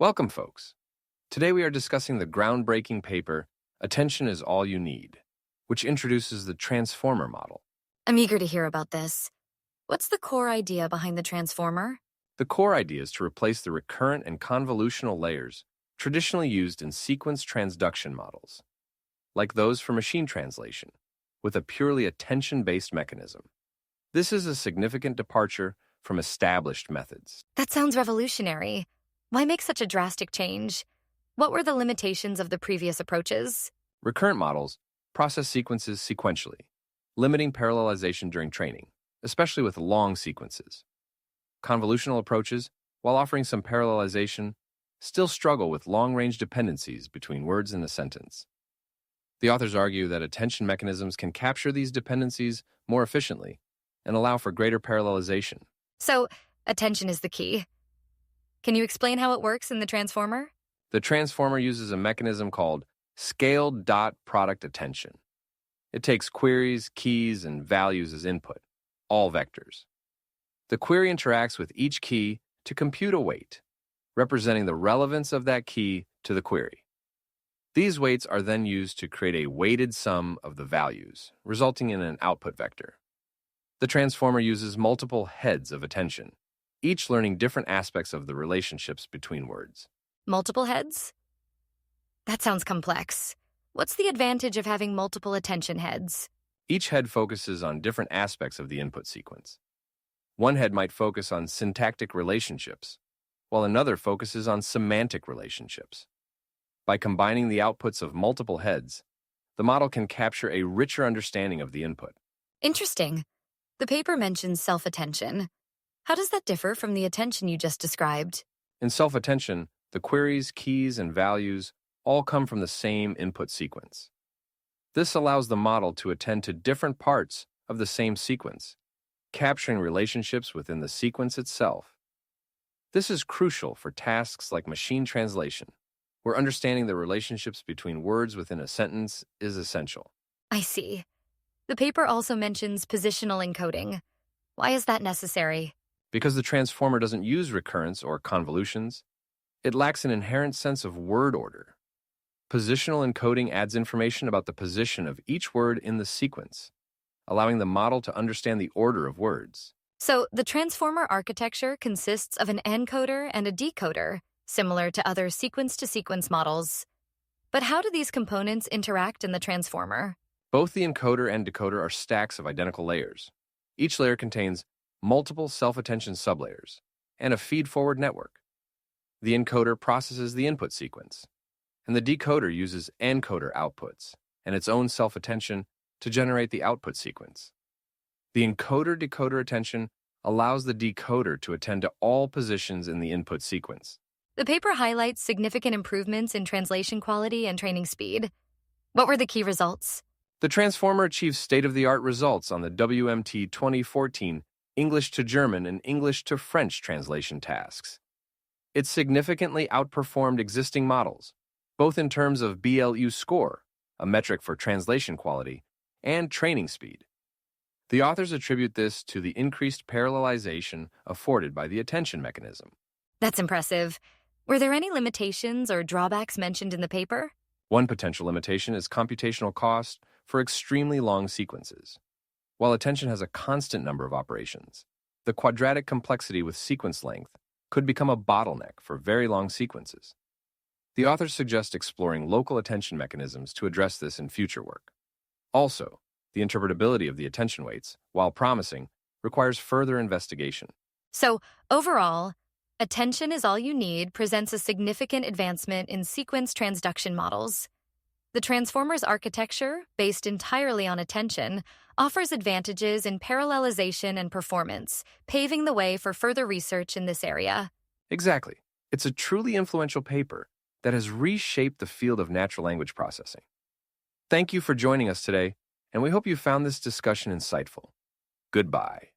Welcome, folks. Today we are discussing the groundbreaking paper, Attention is All You Need, which introduces the transformer model. I'm eager to hear about this. What's the core idea behind the transformer? The core idea is to replace the recurrent and convolutional layers traditionally used in sequence transduction models, like those for machine translation, with a purely attention-based mechanism. This is a significant departure from established methods. That sounds revolutionary. Why make such a drastic change? What were the limitations of the previous approaches? Recurrent models process sequences sequentially, limiting parallelization during training, especially with long sequences. Convolutional approaches, while offering some parallelization, still struggle with long-range dependencies between words in a sentence. The authors argue that attention mechanisms can capture these dependencies more efficiently and allow for greater parallelization. So, attention is the key. Can you explain how it works in the transformer? The transformer uses a mechanism called scaled dot product attention. It takes queries, keys, and values as input, all vectors. The query interacts with each key to compute a weight, representing the relevance of that key to the query. These weights are then used to create a weighted sum of the values, resulting in an output vector. The transformer uses multiple heads of attention, each learning different aspects of the relationships between words. Multiple heads? That sounds complex. What's the advantage of having multiple attention heads? Each head focuses on different aspects of the input sequence. One head might focus on syntactic relationships, while another focuses on semantic relationships. By combining the outputs of multiple heads, the model can capture a richer understanding of the input. Interesting. The paper mentions self-attention. How does that differ from the attention you just described? In self-attention, the queries, keys, and values all come from the same input sequence. This allows the model to attend to different parts of the same sequence, capturing relationships within the sequence itself. This is crucial for tasks like machine translation, where understanding the relationships between words within a sentence is essential. I see. The paper also mentions positional encoding. Why is that necessary? Because the transformer doesn't use recurrence or convolutions, it lacks an inherent sense of word order. Positional encoding adds information about the position of each word in the sequence, allowing the model to understand the order of words. So, the transformer architecture consists of an encoder and a decoder, similar to other sequence-to-sequence models. But how do these components interact in the transformer? Both the encoder and decoder are stacks of identical layers. Each layer contains multiple self-attention sublayers and a feed-forward network. The encoder processes the input sequence, and the decoder uses encoder outputs and its own self-attention to generate the output sequence. The encoder-decoder attention allows the decoder to attend to all positions in the input sequence. The paper highlights significant improvements in translation quality and training speed. What were the key results? The transformer achieves state-of-the-art results on the WMT 2014 English to German and English to French translation tasks. It significantly outperformed existing models, both in terms of BLU score, a metric for translation quality, and training speed. The authors attribute this to the increased parallelization afforded by the attention mechanism. That's impressive. Were there any limitations or drawbacks mentioned in the paper? One potential limitation is computational cost for extremely long sequences. While attention has a constant number of operations, the quadratic complexity with sequence length could become a bottleneck for very long sequences. The authors suggest exploring local attention mechanisms to address this in future work. Also, the interpretability of the attention weights, while promising, requires further investigation. So, overall, Attention is All You Need presents a significant advancement in sequence transduction models. The transformer's architecture, based entirely on attention, offers advantages in parallelization and performance, paving the way for further research in this area. Exactly. It's a truly influential paper that has reshaped the field of natural language processing. Thank you for joining us today, and we hope you found this discussion insightful. Goodbye.